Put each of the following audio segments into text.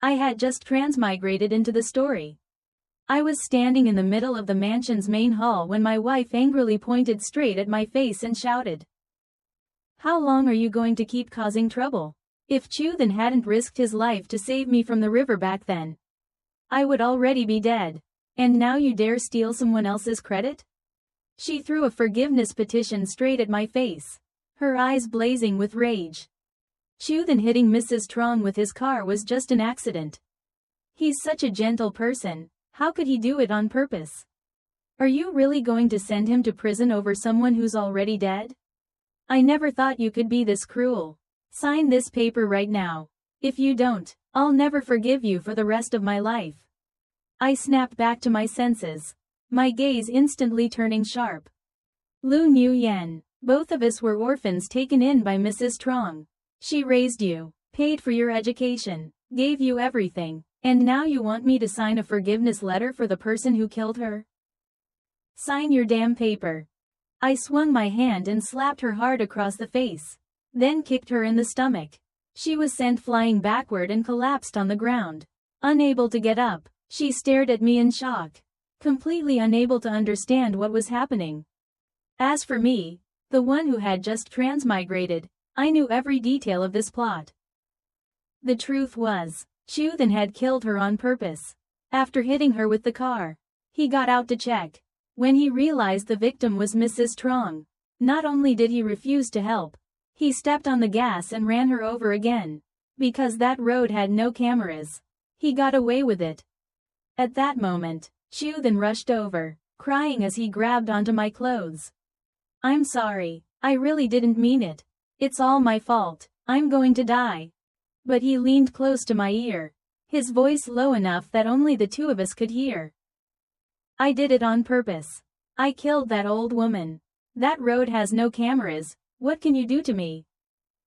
I had just transmigrated into the story. I was standing in the middle of the mansion's main hall when my wife angrily pointed straight at my face and shouted, "How long are you going to keep causing trouble? If Chuthan hadn't risked his life to save me from the river back then, I would already be dead. And now you dare steal someone else's credit?" She threw a forgiveness petition straight at my face, her eyes blazing with rage. Chuthan hitting Mrs. Trong with his car was just an accident. He's such a gentle person, how could he do it on purpose? Are you really going to send him to prison over someone who's already dead? I never thought you could be this cruel. Sign this paper right now. If you don't, I'll never forgive you for the rest of my life. I snapped back to my senses, my gaze instantly turning sharp. Lu Nguyen, both of us were orphans taken in by Mrs. Trong. She raised you, paid for your education, gave you everything, and now you want me to sign a forgiveness letter for the person who killed her? Sign your damn paper. I swung my hand and slapped her hard across the face, then kicked her in the stomach. She was sent flying backward and collapsed on the ground. Unable to get up, she stared at me in shock, completely unable to understand what was happening. As for me, the one who had just transmigrated, I knew every detail of this plot. The truth was, Chuthan had killed her on purpose. After hitting her with the car, he got out to check. When he realized the victim was Mrs. Trong, not only did he refuse to help, he stepped on the gas and ran her over again. Because that road had no cameras, he got away with it. At that moment, Chuthan rushed over, crying as he grabbed onto my clothes. "I'm sorry, I really didn't mean it. It's all my fault, I'm going to die." But he leaned close to my ear, his voice low enough that only the two of us could hear. "I did it on purpose. I killed that old woman. That road has no cameras, what can you do to me?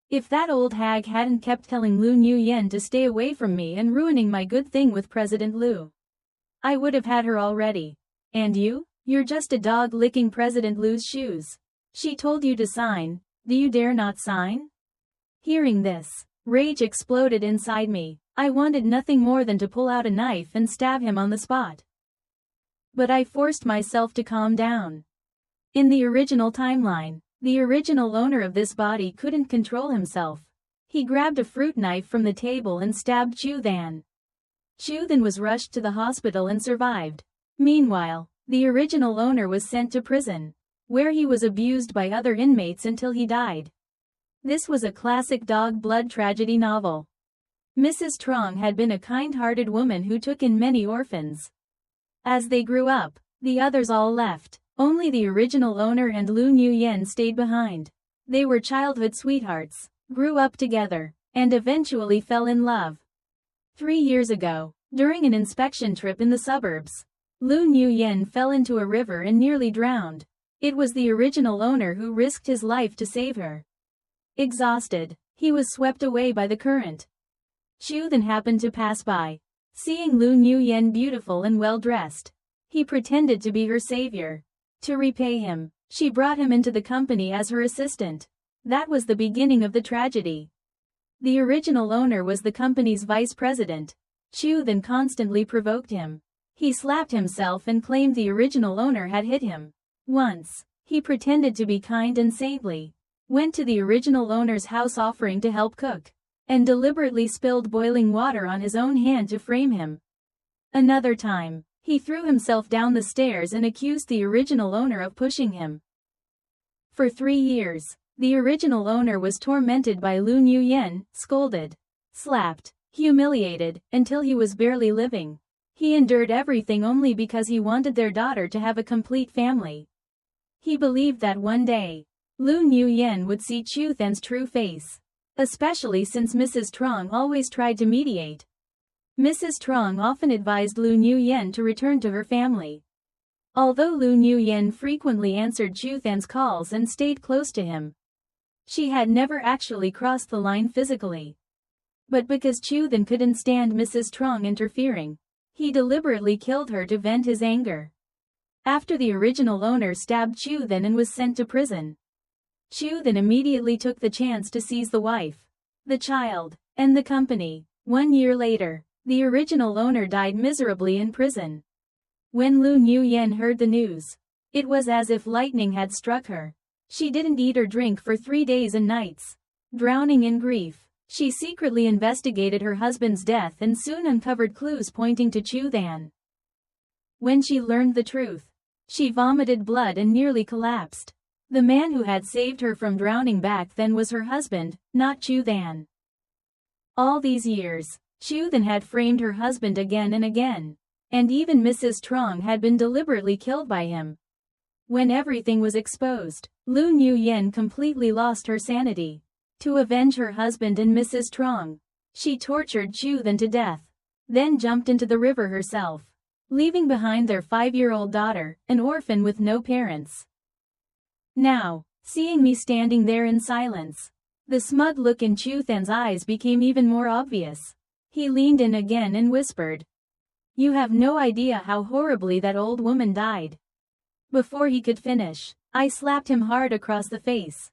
If that old hag hadn't kept telling Lu Nguyen to stay away from me and ruining my good thing with President Lu, I would have had her already. And you're just a dog licking President Lu's shoes. She told you to sign, do you dare not sign?" Hearing this, rage exploded inside me. I wanted nothing more than to pull out a knife and stab him on the spot. But I forced myself to calm down. In the original timeline, the original owner of this body couldn't control himself. He grabbed a fruit knife from the table and stabbed Chuthan. Chuthan was rushed to the hospital and survived. Meanwhile, the original owner was sent to prison, where he was abused by other inmates until he died. This was a classic dog blood tragedy novel. Mrs. Trong had been a kind-hearted woman who took in many orphans. As they grew up, the others all left. Only the original owner and Lu Nguyen stayed behind. They were childhood sweethearts, grew up together, and eventually fell in love. 3 years ago, during an inspection trip in the suburbs, Lu Nguyen fell into a river and nearly drowned. It was the original owner who risked his life to save her. Exhausted, he was swept away by the current. Chuthan happened to pass by. Seeing Lu Nguyen beautiful and well-dressed, he pretended to be her savior. To repay him, she brought him into the company as her assistant. That was the beginning of the tragedy. The original owner was the company's vice president. Chuthan constantly provoked him. He slapped himself and claimed the original owner had hit him. Once, he pretended to be kind and saintly, went to the original owner's house offering to help cook, and deliberately spilled boiling water on his own hand to frame him. Another time, he threw himself down the stairs and accused the original owner of pushing him. For 3 years, the original owner was tormented by Lu Nguyen, scolded, slapped, humiliated, until he was barely living. He endured everything only because he wanted their daughter to have a complete family. He believed that one day, Lu Nguyen would see Chuthan's true face, especially since Mrs. Trong always tried to mediate. Mrs. Trong often advised Lu Nguyen to return to her family. Although Lu Nguyen frequently answered Chuthan's calls and stayed close to him, she had never actually crossed the line physically. But because Chuthan couldn't stand Mrs. Trong interfering, he deliberately killed her to vent his anger. After the original owner stabbed Chuthan and was sent to prison, Chuthan immediately took the chance to seize the wife, the child, and the company. 1 year later, The original owner died miserably in prison. When Lu Nguyen heard the news, it was as if lightning had struck her. She didn't eat or drink for 3 days and nights. Drowning in grief, she secretly investigated her husband's death and soon uncovered clues pointing to Chu Than. When she learned the truth, she vomited blood and nearly collapsed. The man who had saved her from drowning back then was her husband, not Chu Than. All these years, Chu Than had framed her husband again and again, and even Mrs. Trong had been deliberately killed by him. When everything was exposed, Lu Nguyen completely lost her sanity. To avenge her husband and Mrs. Trong, she tortured Chu Than to death, then jumped into the river herself, leaving behind their 5-year-old daughter, an orphan with no parents. Now, seeing me standing there in silence, the smug look in Chu Than's eyes became even more obvious. He leaned in again and whispered, "You have no idea how horribly that old woman died." Before he could finish, I slapped him hard across the face.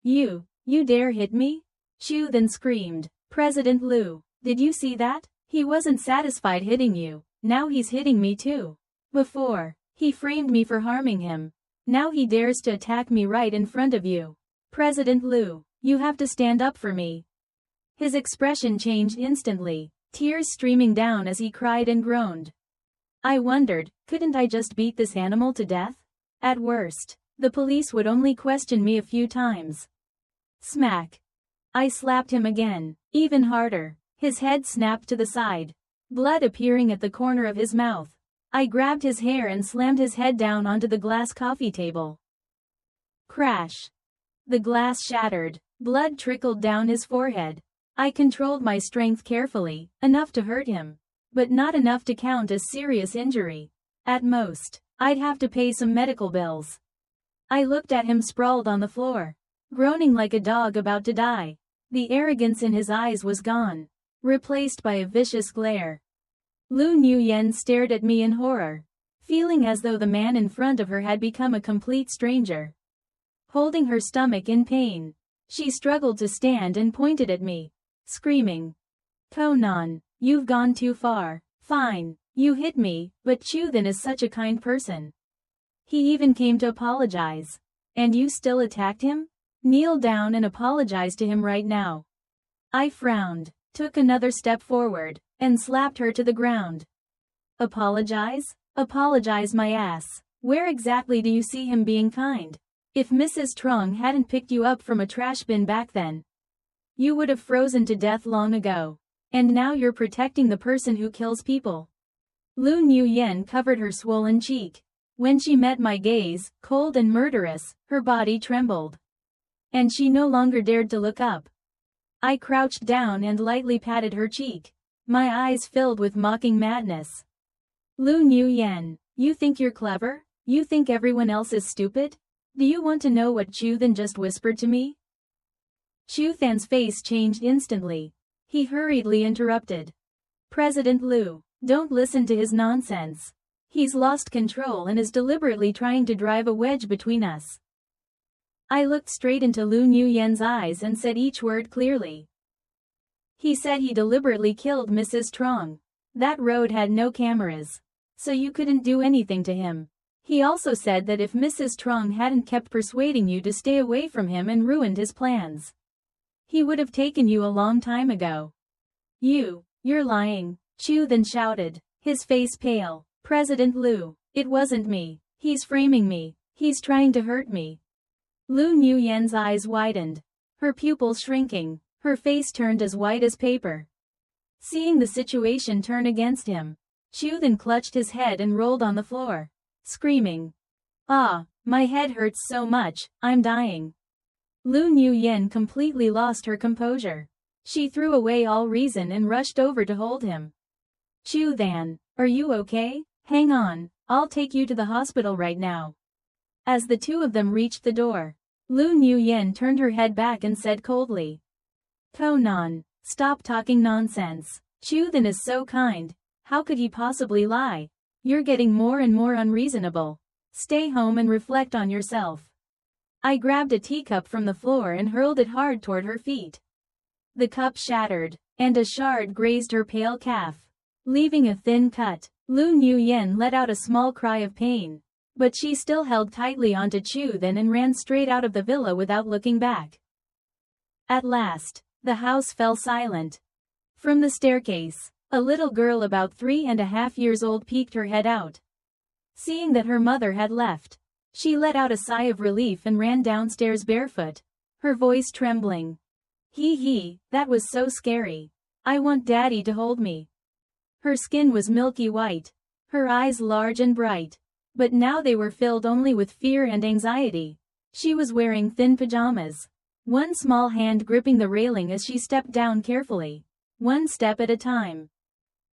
You dare hit me?" Chu Than screamed. "President Lu, did you see that? He wasn't satisfied hitting you, now he's hitting me too. Before, he framed me for harming him. Now he dares to attack me right in front of you. President Lu, you have to stand up for me." His expression changed instantly, tears streaming down as he cried and groaned. I wondered, couldn't I just beat this animal to death? At worst, the police would only question me a few times. Smack. I slapped him again, even harder. His head snapped to the side, blood appearing at the corner of his mouth. I grabbed his hair and slammed his head down onto the glass coffee table. Crash. The glass shattered, blood trickled down his forehead. I controlled my strength carefully, enough to hurt him, but not enough to count as serious injury. At most, I'd have to pay some medical bills. I looked at him sprawled on the floor, groaning like a dog about to die. The arrogance in his eyes was gone, replaced by a vicious glare. Lu Nguyen stared at me in horror, feeling as though the man in front of her had become a complete stranger. Holding her stomach in pain, she struggled to stand and pointed at me, screaming, "Conan, you've gone too far. Fine, you hit me, but Chu Than is such a kind person. He even came to apologize. And you still attacked him? Kneel down and apologize to him right now." I frowned, took another step forward, and slapped her to the ground. "Apologize? Apologize my ass. Where exactly do you see him being kind? If Mrs. Trong hadn't picked you up from a trash bin back then, you would have frozen to death long ago. And now you're protecting the person who kills people." Lu Nguyen covered her swollen cheek. When she met my gaze, cold and murderous, her body trembled. And she no longer dared to look up. I crouched down and lightly patted her cheek, my eyes filled with mocking madness. "Lu Nguyen, you think you're clever? You think everyone else is stupid? Do you want to know what Chu Than just whispered to me?" Chu Than's face changed instantly. He hurriedly interrupted. "President Lu, don't listen to his nonsense. He's lost control and is deliberately trying to drive a wedge between us." I looked straight into Lu Nguyen's eyes and said each word clearly. "He said he deliberately killed Mrs. Trong. That road had no cameras, so you couldn't do anything to him. He also said that if Mrs. Trong hadn't kept persuading you to stay away from him and ruined his plans, he would have taken you a long time ago." You're lying," Chu Than shouted, his face pale. "President Lu, it wasn't me. He's framing me. He's trying to hurt me." Lu Nguyen's eyes widened, her pupils shrinking, her face turned as white as paper. Seeing the situation turn against him, Chu Than clutched his head and rolled on the floor, screaming, "Ah, my head hurts so much, I'm dying." Lu Nguyen completely lost her composure. She threw away all reason and rushed over to hold him. "Chu Than, are you okay? Hang on, I'll take you to the hospital right now." As the two of them reached the door, Lu Nguyen turned her head back and said coldly, "Conan, stop talking nonsense. Chu Than is so kind, how could he possibly lie? You're getting more and more unreasonable. Stay home and reflect on yourself." I grabbed a teacup from the floor and hurled it hard toward her feet. The cup shattered, and a shard grazed her pale calf, leaving a thin cut. Lu Nguyen let out a small cry of pain, but she still held tightly onto Chu then and ran straight out of the villa without looking back. At last, the house fell silent. From the staircase, a little girl about 3.5 years old peeked her head out. Seeing that her mother had left, she let out a sigh of relief and ran downstairs barefoot, her voice trembling. Hee, that was so scary. I want Daddy to hold me. Her skin was milky white, her eyes large and bright, but now they were filled only with fear and anxiety. She was wearing thin pajamas, one small hand gripping the railing as she stepped down carefully, one step at a time.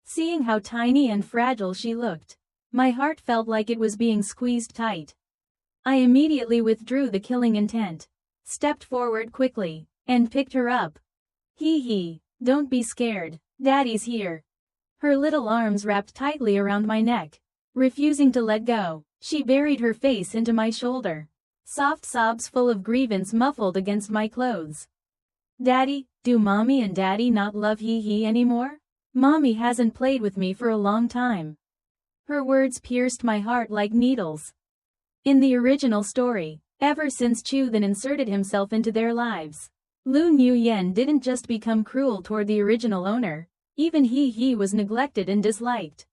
Seeing how tiny and fragile she looked, my heart felt like it was being squeezed tight. I immediately withdrew the killing intent, stepped forward quickly, and picked her up. Hee, don't be scared, Daddy's here. Her little arms wrapped tightly around my neck. Refusing to let go, she buried her face into my shoulder. Soft sobs full of grievance muffled against my clothes. Daddy, do Mommy and Daddy not love Hee anymore? Mommy hasn't played with me for a long time. Her words pierced my heart like needles. In the original story, ever since Chu then inserted himself into their lives, Lu Nguyen didn't just become cruel toward the original owner, even Hee was neglected and disliked.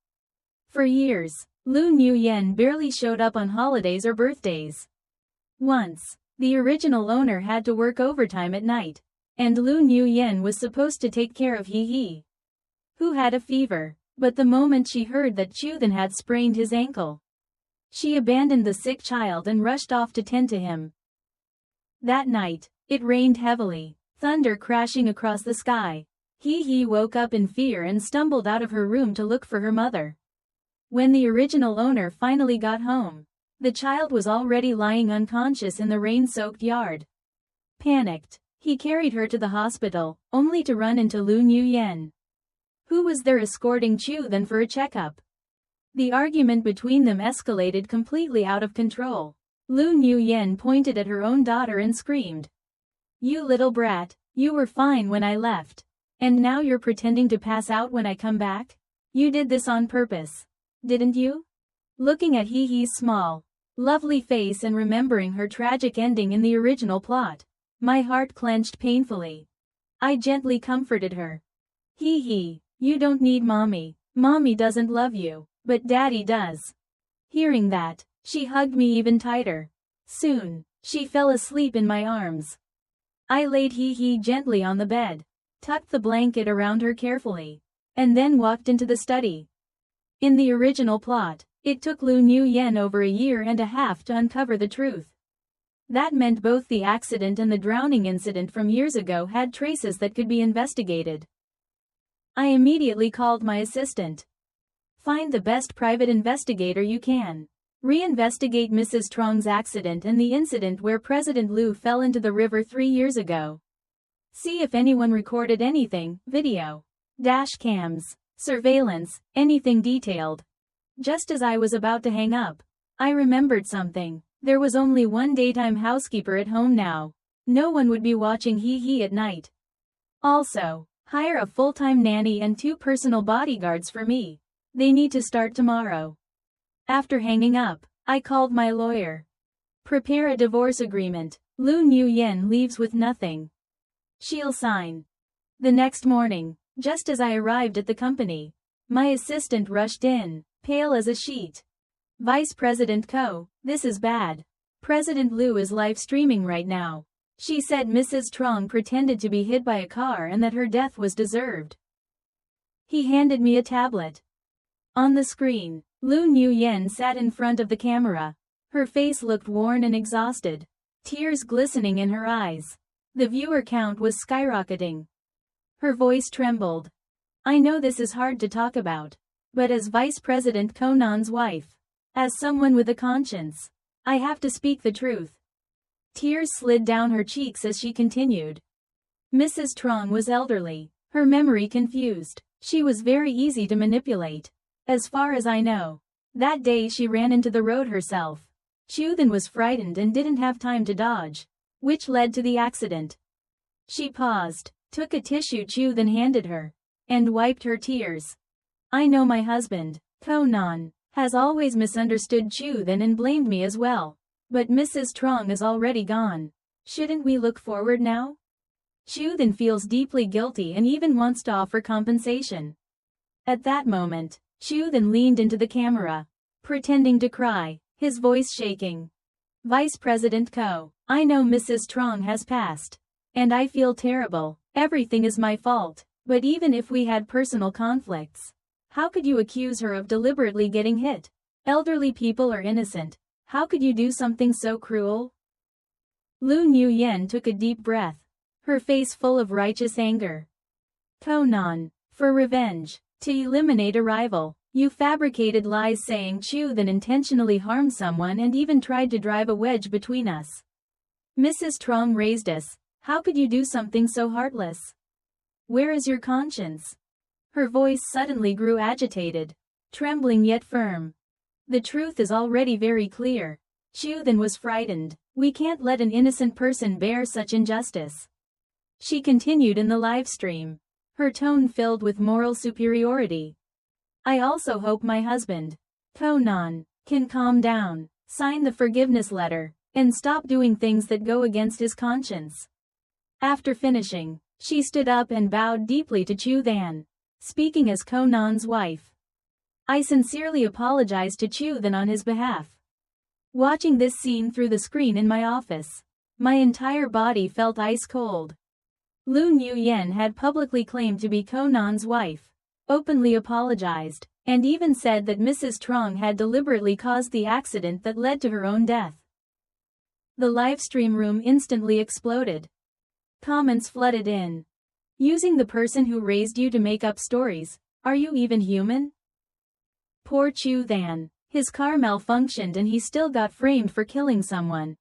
For years, Lu Nguyen barely showed up on holidays or birthdays. Once, the original owner had to work overtime at night, and Lu Nguyen was supposed to take care of Hee, who had a fever, but the moment she heard that Chu then had sprained his ankle, she abandoned the sick child and rushed off to tend to him. That night, it rained heavily, thunder crashing across the sky. Hee woke up in fear and stumbled out of her room to look for her mother. When the original owner finally got home, the child was already lying unconscious in the rain-soaked yard. Panicked, he carried her to the hospital, only to run into Lu Nguyen, who was there escorting Chu then for a checkup. The argument between them escalated completely out of control. Lu Nguyen pointed at her own daughter and screamed, "You little brat, you were fine when I left. And now you're pretending to pass out when I come back? You did this on purpose, didn't you?" Looking at Hee's small, lovely face and remembering her tragic ending in the original plot, my heart clenched painfully. I gently comforted her. Hee, you don't need Mommy. Mommy doesn't love you, but Daddy does. Hearing that, she hugged me even tighter. Soon, she fell asleep in my arms. I laid Hee gently on the bed, tucked the blanket around her carefully, and then walked into the study. In the original plot, it took Lu Nguyen over 1.5 years to uncover the truth. That meant both the accident and the drowning incident from years ago had traces that could be investigated. I immediately called my assistant. Find the best private investigator you can. Reinvestigate Mrs. Trong's accident and the incident where President Lu fell into the river 3 years ago. See if anyone recorded anything, video, dash cams, surveillance, anything detailed. Just as I was about to hang up, I remembered something. There was only one daytime housekeeper at home now. No one would be watching Hee at night. Also, hire a full-time nanny and 2 personal bodyguards for me. They need to start tomorrow. After hanging up, I called my lawyer. Prepare a divorce agreement. Lu Nguyen leaves with nothing. She'll sign. The next morning, just as I arrived at the company, my assistant rushed in, pale as a sheet. Vice President Ko, this is bad. President Lu is live streaming right now. She said Mrs. Trong pretended to be hit by a car and that her death was deserved. He handed me a tablet. On the screen, Lu Nguyen sat in front of the camera. Her face looked worn and exhausted, tears glistening in her eyes. The viewer count was skyrocketing. Her voice trembled. I know this is hard to talk about, but as Vice President Conan's wife, as someone with a conscience, I have to speak the truth. Tears slid down her cheeks as she continued. Mrs. Trong was elderly, her memory confused. She was very easy to manipulate. As far as I know, that day she ran into the road herself. Chu then was frightened and didn't have time to dodge, which led to the accident. She paused, took a tissue Chu then handed her, and wiped her tears. I know my husband, Conan, has always misunderstood Chu then and blamed me as well. But Mrs. Trong is already gone. Shouldn't we look forward now? Chu then feels deeply guilty and even wants to offer compensation. At that moment, Chu then leaned into the camera, pretending to cry, his voice shaking. Vice President Ko, I know Mrs. Trong has passed. And I feel terrible. Everything is my fault. But even if we had personal conflicts, how could you accuse her of deliberately getting hit? Elderly people are innocent. How could you do something so cruel? Lu Nguyen took a deep breath, her face full of righteous anger. Conan, for revenge, to eliminate a rival, you fabricated lies saying Chu then intentionally harmed someone and even tried to drive a wedge between us. Mrs. Trong raised us. How could you do something so heartless? Where is your conscience? Her voice suddenly grew agitated, trembling yet firm. The truth is already very clear. Chu then was frightened. We can't let an innocent person bear such injustice. She continued in the live stream, her tone filled with moral superiority. I also hope my husband, Conan, can calm down, sign the forgiveness letter, and stop doing things that go against his conscience. After finishing, she stood up and bowed deeply to Chu Than, speaking as Conan's wife. I sincerely apologize to Chu Than on his behalf. Watching this scene through the screen in my office, my entire body felt ice cold. Lu Nguyen had publicly claimed to be Conan's wife, openly apologized, and even said that Mrs. Trong had deliberately caused the accident that led to her own death. The livestream room instantly exploded. Comments flooded in. Using the person who raised you to make up stories, are you even human? Poor Chu Than, his car malfunctioned and he still got framed for killing someone.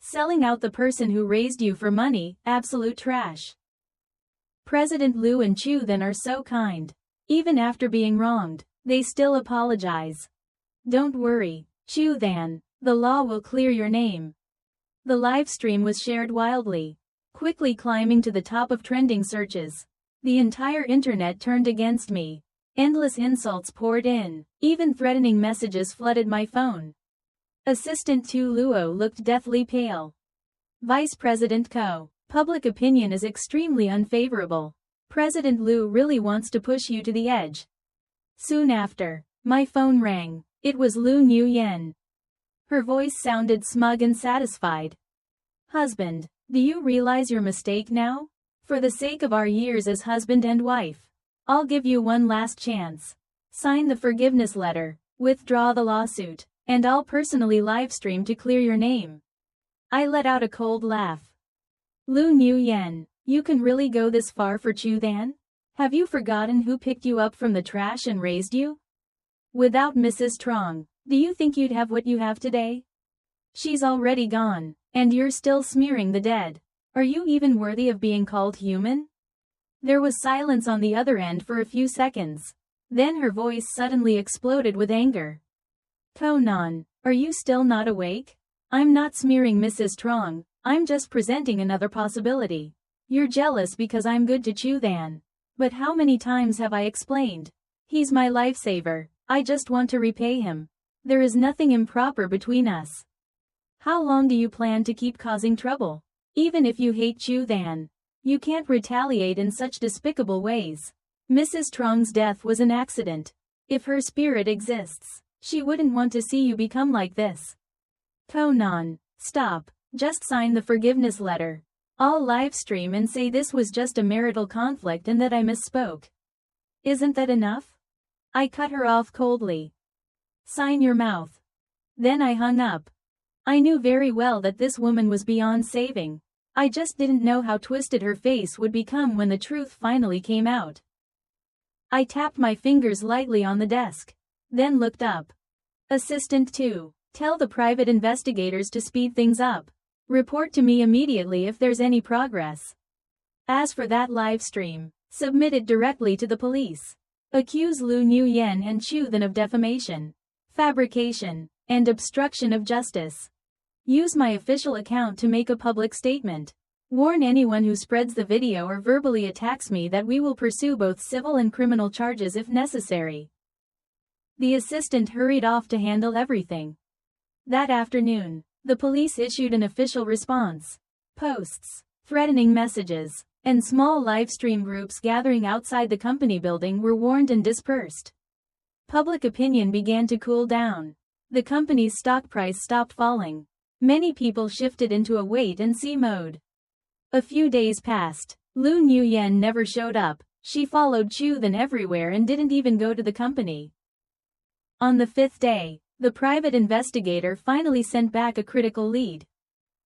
Selling out the person who raised you for money, absolute trash. President Liu and Chu Than are so kind. Even after being wronged, they still apologize. Don't worry, Chu Than, the law will clear your name. The live stream was shared wildly, quickly climbing to the top of trending searches. The entire internet turned against me. Endless insults poured in, even threatening messages flooded my phone. Assistant Tu Luo looked deathly pale. Vice President Ko, public opinion is extremely unfavorable. President Liu really wants to push you to the edge. Soon after, my phone rang. It was Lu Nguyen. Her voice sounded smug and satisfied. Husband, do you realize your mistake now? For the sake of our years as husband and wife, I'll give you one last chance. Sign the forgiveness letter, withdraw the lawsuit, and I'll personally livestream to clear your name. I let out a cold laugh. Lu Nguyen, you can really go this far for Chu Than? Have you forgotten who picked you up from the trash and raised you? Without Mrs. Trong, do you think you'd have what you have today? She's already gone, and you're still smearing the dead. Are you even worthy of being called human? There was silence on the other end for a few seconds. Then her voice suddenly exploded with anger. Conan, are you still not awake? I'm not smearing Mrs. Trong, I'm just presenting another possibility. You're jealous because I'm good to Chu Than. But how many times have I explained? He's my lifesaver, I just want to repay him. There is nothing improper between us. How long do you plan to keep causing trouble? Even if you hate Chu Than, you can't retaliate in such despicable ways. Mrs. Trong's death was an accident. If her spirit exists, she wouldn't want to see you become like this. Conan, stop, just sign the forgiveness letter. I'll livestream and say this was just a marital conflict and that I misspoke. Isn't that enough? I cut her off coldly. Sign your mouth. Then I hung up. I knew very well that this woman was beyond saving. I just didn't know how twisted her face would become when the truth finally came out. I tapped my fingers lightly on the desk, then looked up. Assistant 2, tell the private investigators to speed things up. Report to me immediately if there's any progress. As for that live stream, submit it directly to the police. Accuse Lu Nguyen and Chu Than of defamation, fabrication, and obstruction of justice. Use my official account to make a public statement. Warn anyone who spreads the video or verbally attacks me that we will pursue both civil and criminal charges if necessary." The assistant hurried off to handle everything. That afternoon, the police issued an official response. Posts, threatening messages, and small livestream groups gathering outside the company building were warned and dispersed. Public opinion began to cool down. The company's stock price stopped falling. Many people shifted into a wait-and-see mode. A few days passed. Lu Nguyen never showed up. She followed Chu Then everywhere and didn't even go to the company. On the 5th day, the private investigator finally sent back a critical lead.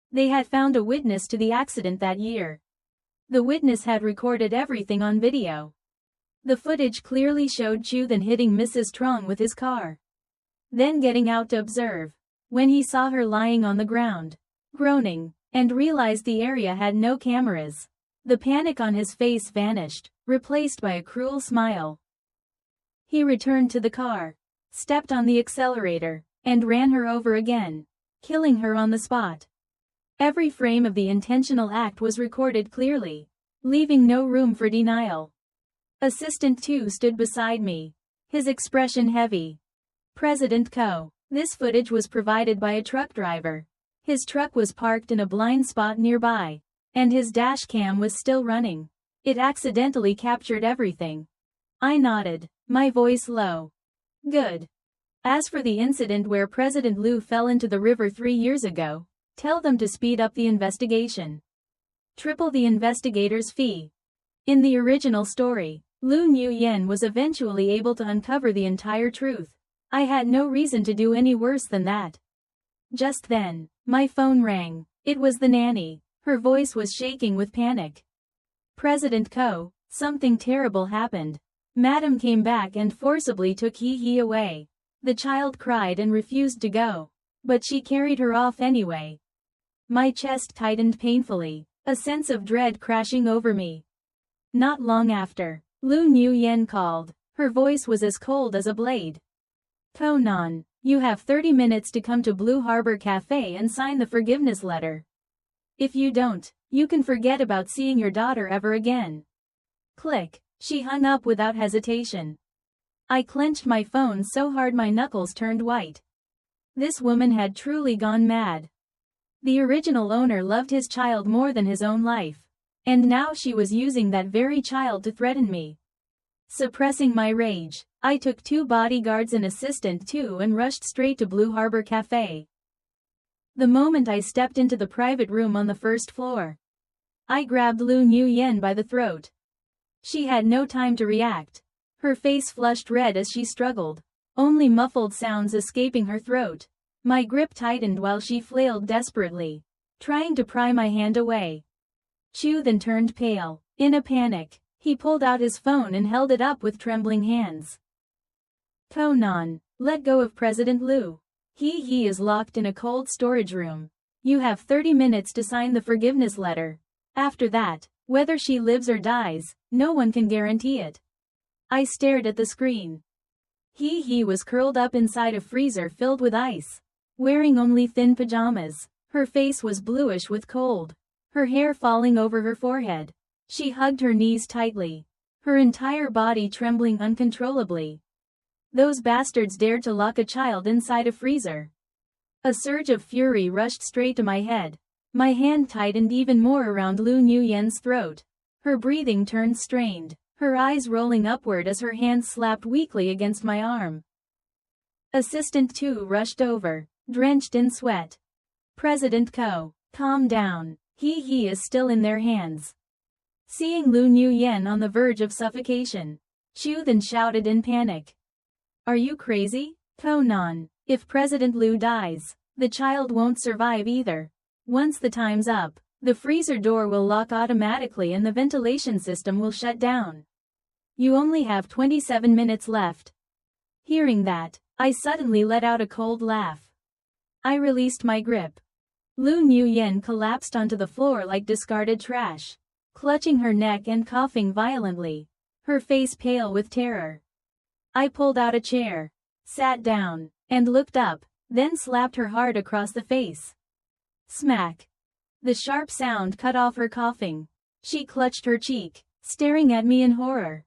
They had found a witness to the accident that year. The witness had recorded everything on video. The footage clearly showed Chu Then hitting Mrs. Trong with his car, then getting out to observe. When he saw her lying on the ground, groaning, and realized the area had no cameras, the panic on his face vanished, replaced by a cruel smile. He returned to the car, stepped on the accelerator, and ran her over again, killing her on the spot. Every frame of the intentional act was recorded clearly, leaving no room for denial. Assistant 2 stood beside me, his expression heavy. "President Ko, this footage was provided by a truck driver. His truck was parked in a blind spot nearby, and his dash cam was still running. It accidentally captured everything." I nodded, my voice low. "Good. As for the incident where President Liu fell into the river 3 years ago, tell them to speed up the investigation. Triple the investigator's fee." In the original story, Lu Nguyen was eventually able to uncover the entire truth. I had no reason to do any worse than that. Just then, my phone rang. It was the nanny. Her voice was shaking with panic. "President Ko, something terrible happened. Madam came back and forcibly took He away. The child cried and refused to go, but she carried her off anyway." My chest tightened painfully, a sense of dread crashing over me. Not long after, Lu Nguyen called. Her voice was as cold as a blade. "Conan, you have 30 minutes to come to Blue Harbor Cafe and sign the forgiveness letter. If you don't, you can forget about seeing your daughter ever again." Click. She hung up without hesitation. I clenched my phone so hard my knuckles turned white. This woman had truly gone mad. The original owner loved his child more than his own life, and now she was using that very child to threaten me. Suppressing my rage, I took 2 bodyguards and assistant 2 and rushed straight to Blue Harbor Cafe. The moment I stepped into the private room on the 1st floor, I grabbed Lu Nguyen by the throat. She had no time to react. Her face flushed red as she struggled, only muffled sounds escaping her throat. My grip tightened while she flailed desperately, trying to pry my hand away. Chu then turned pale. In a panic, he pulled out his phone and held it up with trembling hands. "Conan, let go of President Liu. He is locked in a cold storage room. You have 30 minutes to sign the forgiveness letter. After that, whether she lives or dies, no one can guarantee it." I stared at the screen. He was curled up inside a freezer filled with ice, wearing only thin pajamas. Her face was bluish with cold, her hair falling over her forehead. She hugged her knees tightly, her entire body trembling uncontrollably. Those bastards dared to lock a child inside a freezer. A surge of fury rushed straight to my head. My hand tightened even more around Lu Nguyen's throat. Her breathing turned strained, her eyes rolling upward as her hand slapped weakly against my arm. Assistant 2 rushed over, drenched in sweat. "President Ko, calm down. He is still in their hands." Seeing Lu Nguyen on the verge of suffocation, Chu then shouted in panic. "Are you crazy, Conan? If President Liu dies, the child won't survive either. Once the time's up, the freezer door will lock automatically and the ventilation system will shut down. You only have 27 minutes left." Hearing that, I suddenly let out a cold laugh. I released my grip. Lu Nguyen collapsed onto the floor like discarded trash, clutching her neck and coughing violently, her face pale with terror. I pulled out a chair, sat down, and looked up, then slapped her hard across the face. Smack. The sharp sound cut off her coughing. She clutched her cheek, staring at me in horror.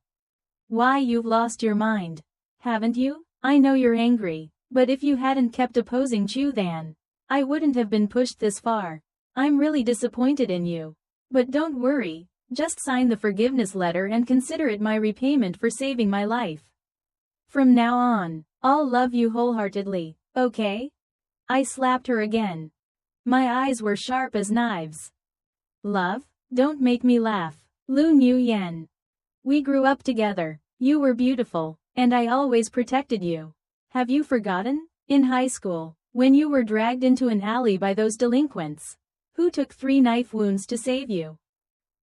Why, you've lost your mind. Haven't you? I know you're angry, but if you hadn't kept opposing Chu Than, I wouldn't have been pushed this far. I'm really disappointed in you. But don't worry, just sign the forgiveness letter and consider it my repayment for saving my life. From now on, I'll love you wholeheartedly, okay? I slapped her again. My eyes were sharp as knives. Love? Don't make me laugh. Lu Nguyen. We grew up together. You were beautiful, and I always protected you. Have you forgotten? In high school, when you were dragged into an alley by those delinquents, who took 3 knife wounds to save you.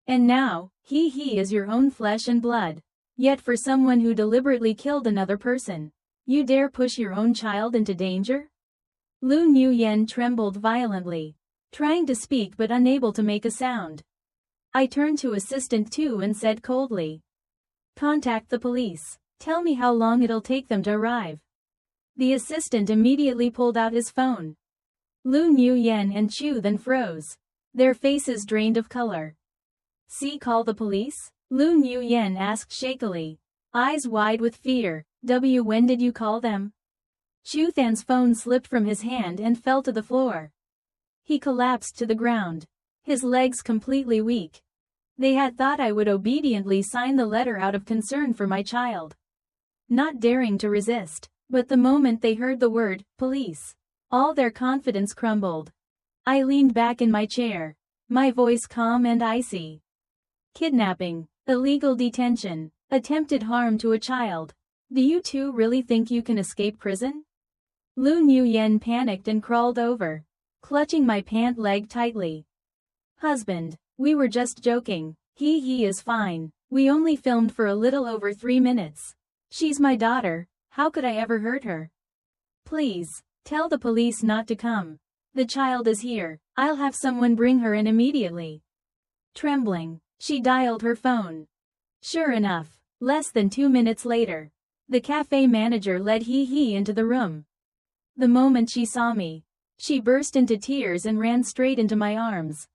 And now, he is your own flesh and blood. Yet for someone who deliberately killed another person, you dare push your own child into danger? Lu Nguyen trembled violently, trying to speak but unable to make a sound. I turned to Assistant 2 and said coldly, "Contact the police. Tell me how long it'll take them to arrive." The assistant immediately pulled out his phone. Lu Nguyen and Chu then froze, their faces drained of color. "See, call the police?" Lu Nguyen asked shakily, eyes wide with fear. When did you call them?" Chu Than's phone slipped from his hand and fell to the floor. He collapsed to the ground, his legs completely weak. They had thought I would obediently sign the letter out of concern for my child, not daring to resist. But the moment they heard the word, police, all their confidence crumbled. I leaned back in my chair, my voice calm and icy. Kidnapping, illegal detention, attempted harm to a child. Do you two really think you can escape prison? Lu Nguyen panicked and crawled over, clutching my pant leg tightly. Husband, we were just joking. He is fine. We only filmed for a little over 3 minutes. She's my daughter. How could I ever hurt her? Please, tell the police not to come. The child is here. I'll have someone bring her in immediately. Trembling, she dialed her phone. Sure enough, less than 2 minutes later, the cafe manager led He into the room. The moment she saw me, she burst into tears and ran straight into my arms.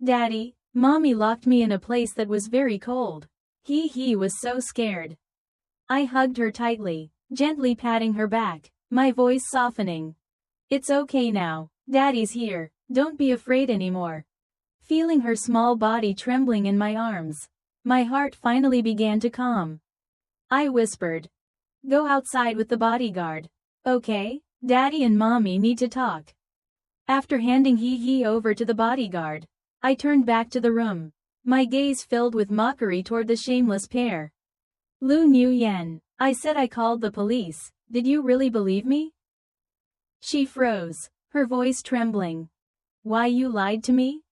Daddy, Mommy locked me in a place that was very cold. He was so scared. I hugged her tightly, gently patting her back, my voice softening. It's okay now. Daddy's here. Don't be afraid anymore. Feeling her small body trembling in my arms, my heart finally began to calm. I whispered, "Go outside with the bodyguard. Okay? Daddy and Mommy need to talk." After handing He over to the bodyguard, I turned back to the room, my gaze filled with mockery toward the shameless pair. Lu Nguyen, I said I called the police. Did you really believe me? She froze, her voice trembling. Why, you lied to me?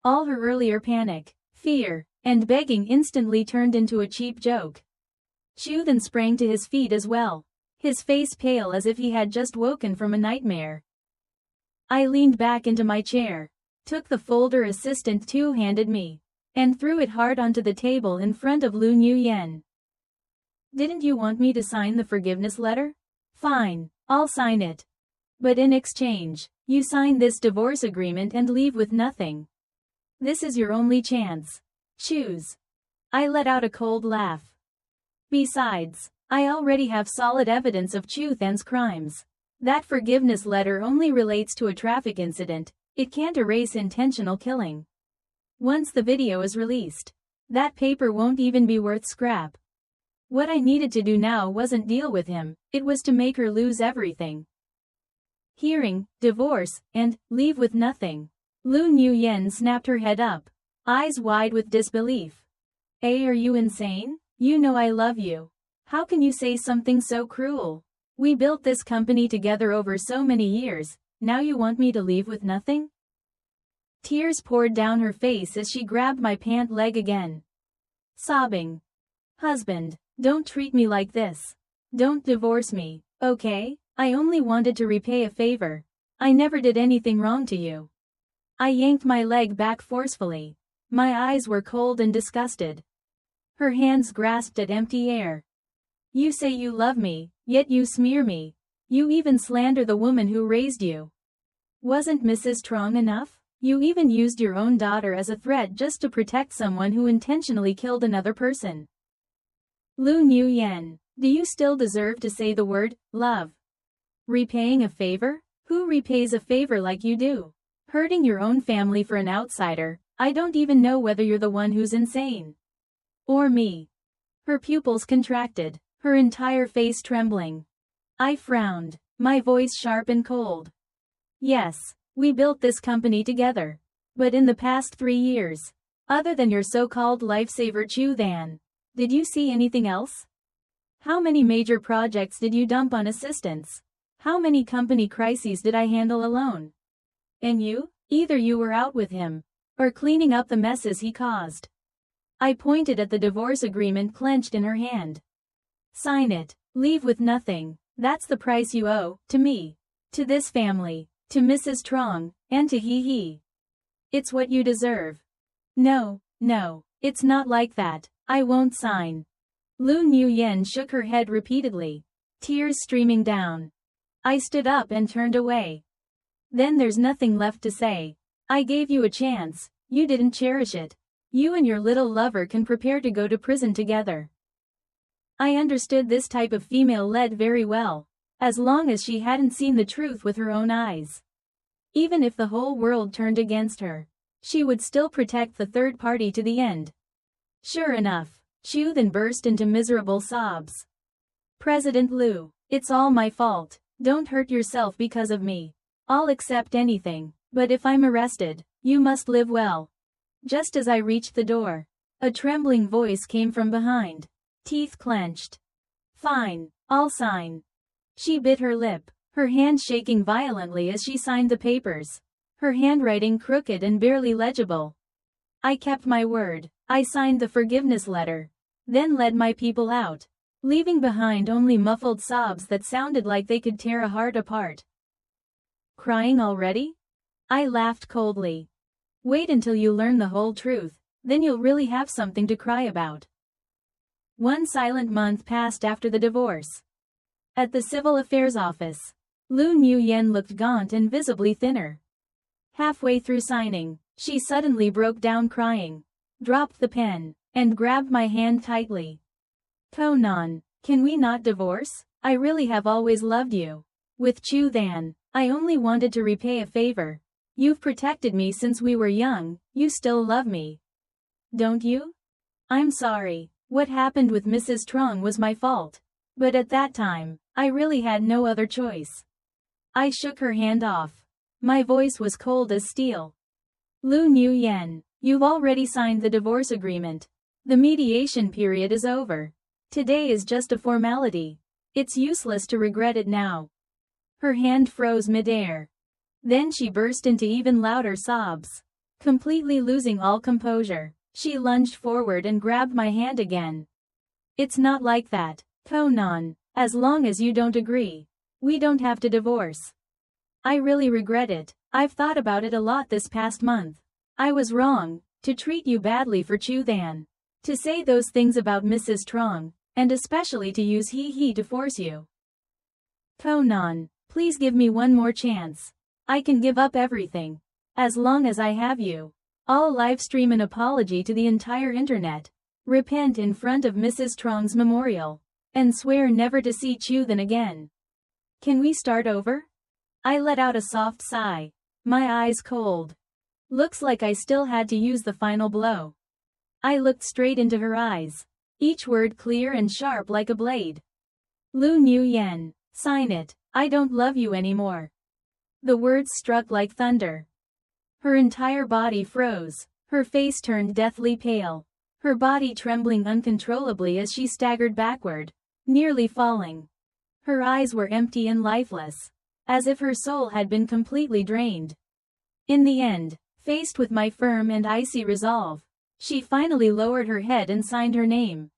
All her earlier panic, fear, and begging instantly turned into a cheap joke. Chu then sprang to his feet as well, his face pale as if he had just woken from a nightmare. I leaned back into my chair, took the folder Assistant 2 handed me, and threw it hard onto the table in front of Lu Nguyen. Didn't you want me to sign the forgiveness letter? Fine, I'll sign it. But in exchange, you sign this divorce agreement and leave with nothing. This is your only chance. Choose. I let out a cold laugh. Besides, I already have solid evidence of Chu Than's crimes. That forgiveness letter only relates to a traffic incident. It can't erase intentional killing. Once the video is released, that paper won't even be worth scrap. What I needed to do now wasn't deal with him, it was to make her lose everything. Hearing, divorce, and leave with nothing. Lu Nguyen snapped her head up, eyes wide with disbelief. Hey, are you insane? You know I love you. How can you say something so cruel? We built this company together over so many years, now you want me to leave with nothing? Tears poured down her face as she grabbed my pant leg again. Sobbing. Husband, don't treat me like this. Don't divorce me, okay? I only wanted to repay a favor. I never did anything wrong to you. I yanked my leg back forcefully. My eyes were cold and disgusted. Her hands grasped at empty air. You say you love me, yet you smear me. You even slander the woman who raised you. Wasn't Mrs. Trong enough? You even used your own daughter as a threat just to protect someone who intentionally killed another person. Lu Nguyen, do you still deserve to say the word, love? Repaying a favor? Who repays a favor like you do? Hurting your own family for an outsider. I don't even know whether you're the one who's insane. Or me. Her pupils contracted, her entire face trembling. I frowned, my voice sharp and cold. Yes, we built this company together. But in the past 3 years, other than your so-called lifesaver Chu Than, did you see anything else? How many major projects did you dump on assistants? How many company crises did I handle alone? And you? Either you were out with him, or cleaning up the messes he caused. I pointed at the divorce agreement clenched in her hand. Sign it, leave with nothing, that's the price you owe, to me, to this family, to Mrs. Trong, and to He. It's what you deserve. No, it's not like that, I won't sign. Lu Nguyen shook her head repeatedly, tears streaming down. I stood up and turned away. Then there's nothing left to say. I gave you a chance, you didn't cherish it. You and your little lover can prepare to go to prison together. I understood this type of female-led very well, as long as she hadn't seen the truth with her own eyes. Even if the whole world turned against her, she would still protect the third party to the end. Sure enough, Chu then burst into miserable sobs. President Liu, it's all my fault, don't hurt yourself because of me. I'll accept anything, but if I'm arrested, you must live well. Just as I reached the door, a trembling voice came from behind, teeth clenched. Fine, I'll sign. She bit her lip, her hand shaking violently as she signed the papers, her handwriting crooked and barely legible. I kept my word, I signed the forgiveness letter, then led my people out, leaving behind only muffled sobs that sounded like they could tear a heart apart. Crying already? I laughed coldly. Wait until you learn the whole truth, then you'll really have something to cry about. 1 silent month passed after the divorce. At the Civil Affairs Office, Lu Nguyen looked gaunt and visibly thinner. Halfway through signing, she suddenly broke down crying, dropped the pen, and grabbed my hand tightly. Conan, can we not divorce? I really have always loved you. With Chu Than, I only wanted to repay a favor. You've protected me since we were young, you still love me. Don't you? I'm sorry, what happened with Mrs. Trong was my fault. But at that time, I really had no other choice. I shook her hand off. My voice was cold as steel. Lu Nguyen, you've already signed the divorce agreement. The mediation period is over. Today is just a formality. It's useless to regret it now. Her hand froze midair. Then she burst into even louder sobs. Completely losing all composure, she lunged forward and grabbed my hand again. It's not like that, Conan, as long as you don't agree. We don't have to divorce. I really regret it, I've thought about it a lot this past month. I was wrong, to treat you badly for Chu Than. To say those things about Mrs. Trong, and especially to use He to force you. Conan, please give me one more chance. I can give up everything. As long as I have you. I'll livestream an apology to the entire internet. Repent in front of Mrs. Trong's memorial. And swear never to see Chu Than again. Can we start over? I let out a soft sigh. My eyes cold. Looks like I still had to use the final blow. I looked straight into her eyes. Each word clear and sharp like a blade. Lu Nguyen, sign it. I don't love you anymore. The words struck like thunder. Her entire body froze, her face turned deathly pale, her body trembling uncontrollably as she staggered backward, nearly falling. Her eyes were empty and lifeless, as if her soul had been completely drained. In the end, faced with my firm and icy resolve, she finally lowered her head and signed her name.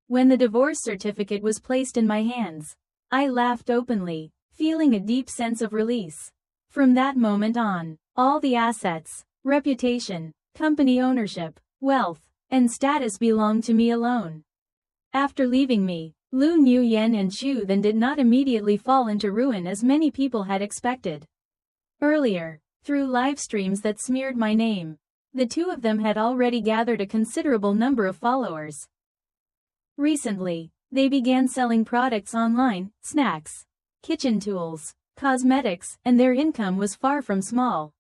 When the divorce certificate was placed in my hands, I laughed openly, feeling a deep sense of release. From that moment on, all the assets, reputation, company ownership, wealth, and status belonged to me alone. After leaving me, Lu Nguyen and Chu Than did not immediately fall into ruin as many people had expected. Earlier, through live streams that smeared my name. The two of them had already gathered a considerable number of followers. Recently, they began selling products online, snacks, kitchen tools, cosmetics, and their income was far from small.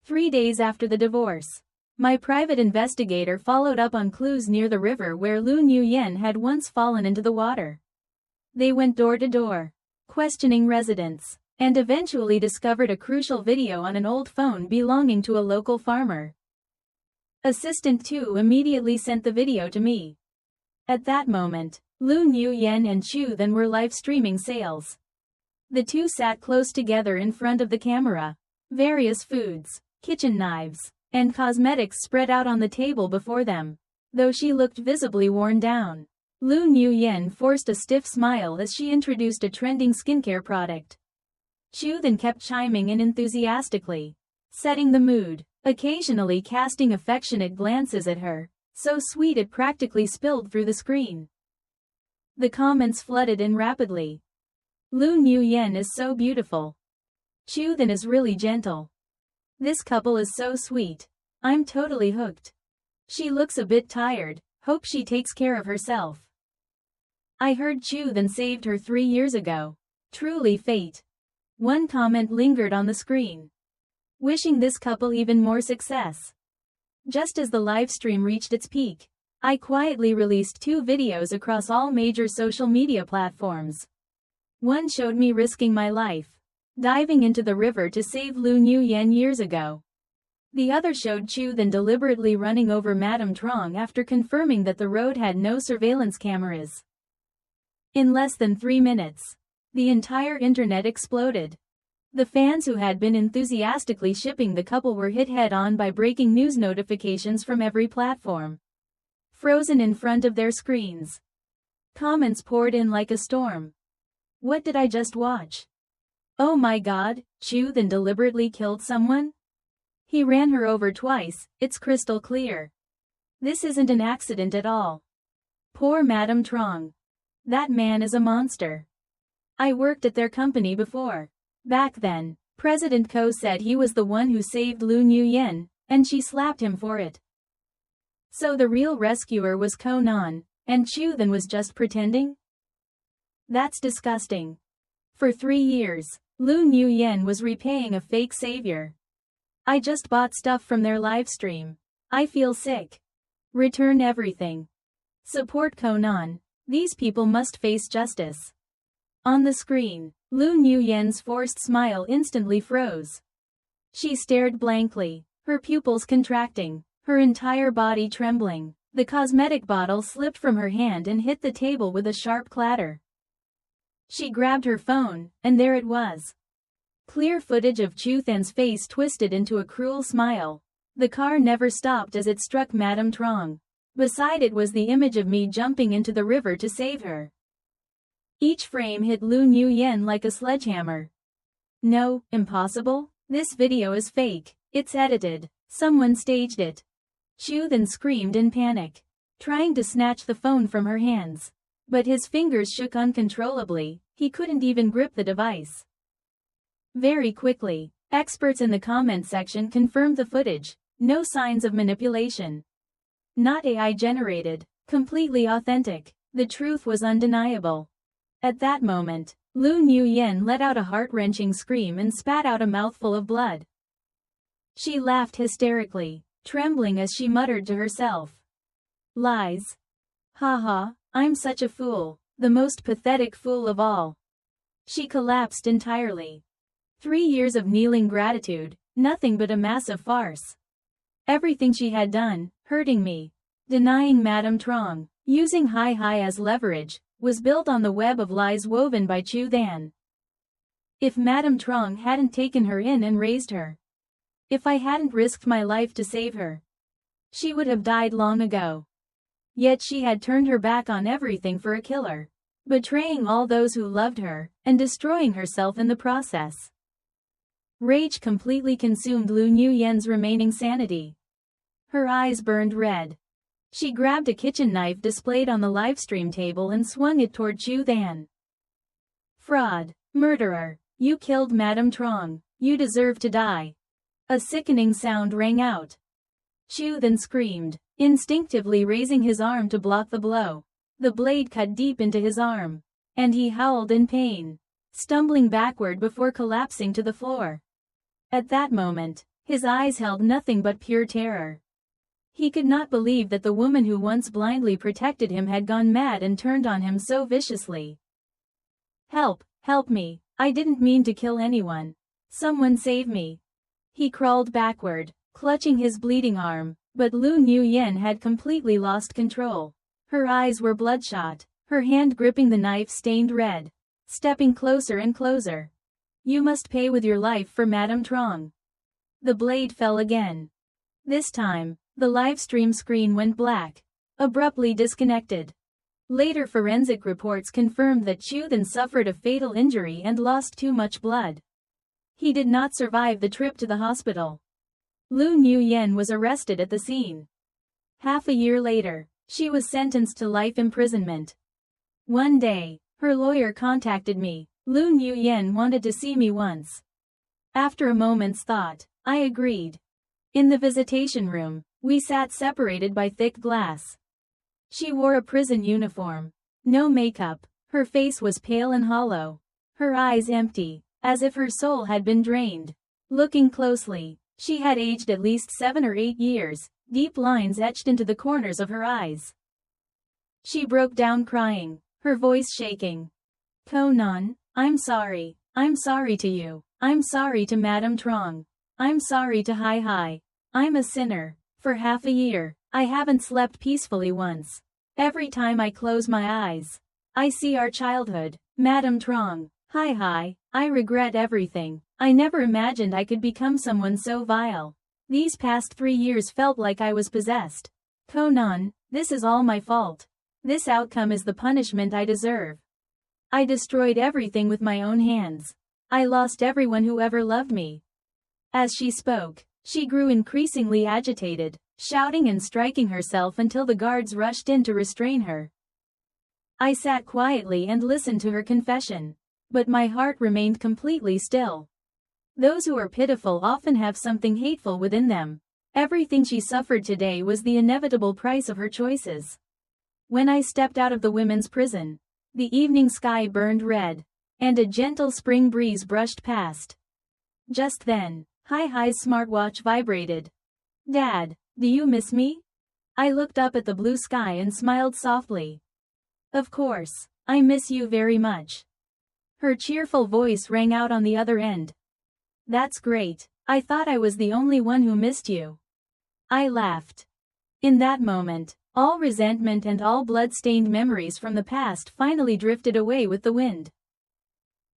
3 days after the divorce, my private investigator followed up on clues near the river where Lu Nguyen had once fallen into the water. They went door to door, questioning residents, and eventually discovered a crucial video on an old phone belonging to a local farmer. Assistant 2 immediately sent the video to me. At that moment, Lu Nguyen and Chu then were live streaming sales. The two sat close together in front of the camera. Various foods, kitchen knives, and cosmetics spread out on the table before them. Though she looked visibly worn down, Lu Nguyen forced a stiff smile as she introduced a trending skincare product. Chu then kept chiming in enthusiastically, setting the mood, occasionally casting affectionate glances at her, so sweet it practically spilled through the screen. The comments flooded in rapidly. Lu Nguyen is so beautiful. Chu then is really gentle. This couple is so sweet. I'm totally hooked. She looks a bit tired, hope she takes care of herself. I heard Chu then saved her 3 years ago. Truly fate. One comment lingered on the screen, wishing this couple even more success. Just as the livestream reached its peak, I quietly released 2 videos across all major social media platforms. One showed me risking my life, diving into the river to save Lu Nguyen years ago. The other showed Chu then deliberately running over Madame Trong after confirming that the road had no surveillance cameras. In less than 3 minutes, the entire internet exploded. The fans who had been enthusiastically shipping the couple were hit head-on by breaking news notifications from every platform, frozen in front of their screens. Comments poured in like a storm. What did I just watch? Oh my god, Chu then deliberately killed someone? He ran her over twice, it's crystal clear. This isn't an accident at all. Poor Madame Trong. That man is a monster. I worked at their company before. Back then, President Ko said he was the one who saved Lu Nguyen, and she slapped him for it. So the real rescuer was Ko Nan, and Chu then was just pretending? That's disgusting. For 3 years, Lu Nguyen was repaying a fake savior. I just bought stuff from their livestream. I feel sick. Return everything. Support Ko Nan. These people must face justice. On the screen, Lu Nguyen's forced smile instantly froze. She stared blankly, her pupils contracting, her entire body trembling. The cosmetic bottle slipped from her hand and hit the table with a sharp clatter. She grabbed her phone, and there it was. Clear footage of Chu Than's face twisted into a cruel smile. The car never stopped as it struck Madame Trong. Beside it was the image of me jumping into the river to save her. Each frame hit Lu Nguyen like a sledgehammer. No, impossible. This video is fake. It's edited. Someone staged it. Chu then screamed in panic, trying to snatch the phone from her hands. But his fingers shook uncontrollably, he couldn't even grip the device. Very quickly, experts in the comment section confirmed the footage. No signs of manipulation. Not AI generated, completely authentic. The truth was undeniable. At that moment, Lu Nguyen let out a heart-wrenching scream and spat out a mouthful of blood. She laughed hysterically, trembling as she muttered to herself. Lies. Haha, I'm such a fool, the most pathetic fool of all. She collapsed entirely. 3 years of kneeling gratitude, nothing but a massive farce. Everything she had done, hurting me, denying Madame Trong, using Hi as leverage, was built on the web of lies woven by Chu Than. If Madame Trong hadn't taken her in and raised her, if I hadn't risked my life to save her, she would have died long ago. Yet she had turned her back on everything for a killer, betraying all those who loved her, and destroying herself in the process. Rage completely consumed Lu Nguyen's remaining sanity. Her eyes burned red. She grabbed a kitchen knife displayed on the livestream table and swung it toward Chu Than. Fraud. Murderer. You killed Madame Trong. You deserve to die. A sickening sound rang out. Chu then screamed, instinctively raising his arm to block the blow. The blade cut deep into his arm, and he howled in pain, stumbling backward before collapsing to the floor. At that moment, his eyes held nothing but pure terror. He could not believe that the woman who once blindly protected him had gone mad and turned on him so viciously. "Help, help me, I didn't mean to kill anyone. Someone save me." He crawled backward, clutching his bleeding arm, but Lu Nguyen had completely lost control. Her eyes were bloodshot, her hand gripping the knife stained red, stepping closer and closer. "You must pay with your life for Madame Trong." The blade fell again. This time, the livestream screen went black, abruptly disconnected. Later forensic reports confirmed that Chu then suffered a fatal injury and lost too much blood. He did not survive the trip to the hospital. Lu Nguyen was arrested at the scene. Half a year later, she was sentenced to life imprisonment. One day, her lawyer contacted me. Lu Nguyen wanted to see me once. After a moment's thought, I agreed. In the visitation room, we sat separated by thick glass. She wore a prison uniform. No makeup, her face was pale and hollow. Her eyes empty, as if her soul had been drained. Looking closely, she had aged at least 7 or 8 years, deep lines etched into the corners of her eyes. She broke down crying, her voice shaking. "Conan, I'm sorry to you. I'm sorry to Madame Trong. I'm sorry to Hai Hai. I'm a sinner. For half a year, I haven't slept peacefully once. Every time I close my eyes, I see our childhood, Madame Trong, Hai Hai. I regret everything. I never imagined I could become someone so vile. These past 3 years felt like I was possessed. Conan, this is all my fault. This outcome is the punishment I deserve. I destroyed everything with my own hands. I lost everyone who ever loved me." As she spoke, she grew increasingly agitated, shouting and striking herself until the guards rushed in to restrain her. I sat quietly and listened to her confession, but my heart remained completely still. Those who are pitiful often have something hateful within them. Everything she suffered today was the inevitable price of her choices. When I stepped out of the women's prison, the evening sky burned red, and a gentle spring breeze brushed past. Just then, Hai Hai's smartwatch vibrated. "Dad, do you miss me?" I looked up at the blue sky and smiled softly. "Of course, I miss you very much." Her cheerful voice rang out on the other end. "That's great, I thought I was the only one who missed you." I laughed. In that moment, all resentment and all blood-stained memories from the past finally drifted away with the wind.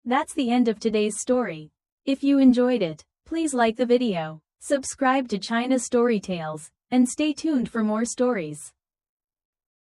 That's the end of today's story. If you enjoyed it, please like the video, subscribe to China Story Tales, and stay tuned for more stories.